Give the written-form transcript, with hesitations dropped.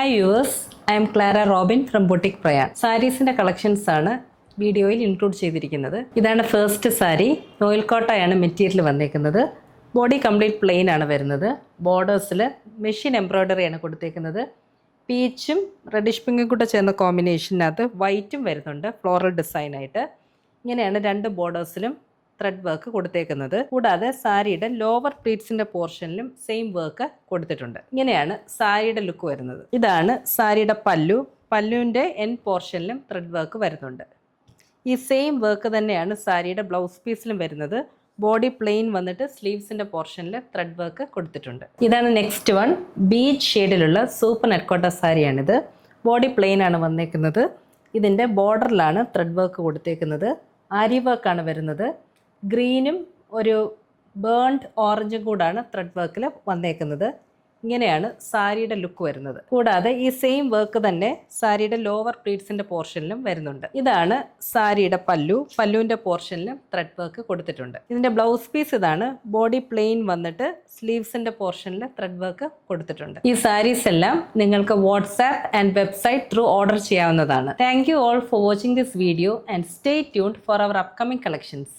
Hi viewers, I am Clara Robin from boutique Prayan. സാരീസിൻ്റെ collections ആണ് വീഡിയോയിൽ ഇൻക്ലൂഡ് ചെയ്തിരിക്കുന്നത്. ഇതാണ് ഫസ്റ്റ് സാരി. നോയിൽ കോട്ടയാണ് മെറ്റീരിയൽ വന്നേക്കുന്നത്. ബോഡി കംപ്ലീറ്റ് പ്ലെയിൻ ആണ് വരുന്നത്. ബോർഡേഴ്സിൽ മെഷീൻ എംബ്രോയ്ഡറിയാണ് കൊടുത്തേക്കുന്നത്. പീച്ചും റെഡിഷ് പിങ്കും കൂടെ ചേർന്ന കോമ്പിനേഷനകത്ത് വൈറ്റും വരുന്നുണ്ട് ഫ്ലോറൽ ഡിസൈനായിട്ട്. ഇങ്ങനെയാണ് രണ്ട് ബോർഡേഴ്സിലും ത്രെഡ് വർക്ക് കൊടുത്തേക്കുന്നത്. കൂടാതെ സാരിയുടെ ലോവർ പ്ലീറ്റ്സിൻ്റെ പോർഷനിലും സെയിം വർക്ക് കൊടുത്തിട്ടുണ്ട്. ഇങ്ങനെയാണ് സാരിയുടെ ലുക്ക് വരുന്നത്. ഇതാണ് സാരിയുടെ പല്ലു. പല്ലുവിൻ്റെ എൻ പോർഷനിലും ത്രെഡ് വർക്ക് വരുന്നുണ്ട്. ഈ സെയിം വർക്ക് തന്നെയാണ് സാരിയുടെ ബ്ലൗസ് പീസിലും വരുന്നത്. ബോഡി പ്ലെയിൻ വന്നിട്ട് സ്ലീവ്സിൻ്റെ പോർഷനിൽ ത്രെഡ് വർക്ക് കൊടുത്തിട്ടുണ്ട്. ഇതാണ് നെക്സ്റ്റ് വൺ. ബീച്ച് ഷെയ്ഡിലുള്ള സൂപ്പർ നെറ്റ്കോട്ട സാരിയാണിത്. ബോഡി പ്ലെയിൻ ആണ് വന്നേക്കുന്നത്. ഇതിൻ്റെ ബോർഡറിലാണ് ത്രെഡ് വർക്ക് കൊടുത്തേക്കുന്നത്. ആരി വർക്കാണ് വരുന്നത്. ഗ്രീനും ഒരു ബേൺഡ് ഓറഞ്ചും കൂടാണ് ത്രെഡ് വർക്കിൽ വന്നേക്കുന്നത്. ഇങ്ങനെയാണ് സാരിയുടെ ലുക്ക് വരുന്നത്. കൂടാതെ ഈ സെയിം വർക്ക് തന്നെ സാരിയുടെ ലോവർ പ്ലീറ്റ്സിൻ്റെ പോർഷനിലും വരുന്നുണ്ട്. ഇതാണ് സാരിയുടെ പല്ലു. പല്ലുവിൻ്റെ പോർഷനിലും ത്രെഡ് വർക്ക് കൊടുത്തിട്ടുണ്ട്. ഇതിൻ്റെ ബ്ലൗസ് പീസ് ഇതാണ്. ബോഡി പ്ലെയിൻ വന്നിട്ട് സ്ലീവ്സിൻ്റെ പോർഷനിൽ ത്രെഡ് വർക്ക് കൊടുത്തിട്ടുണ്ട്. ഈ സാരീസ് എല്ലാം നിങ്ങൾക്ക് WhatsApp and website through order ചെയ്യാവുന്നതാണ്. Thank you all for watching this video and stay tuned for our upcoming collections.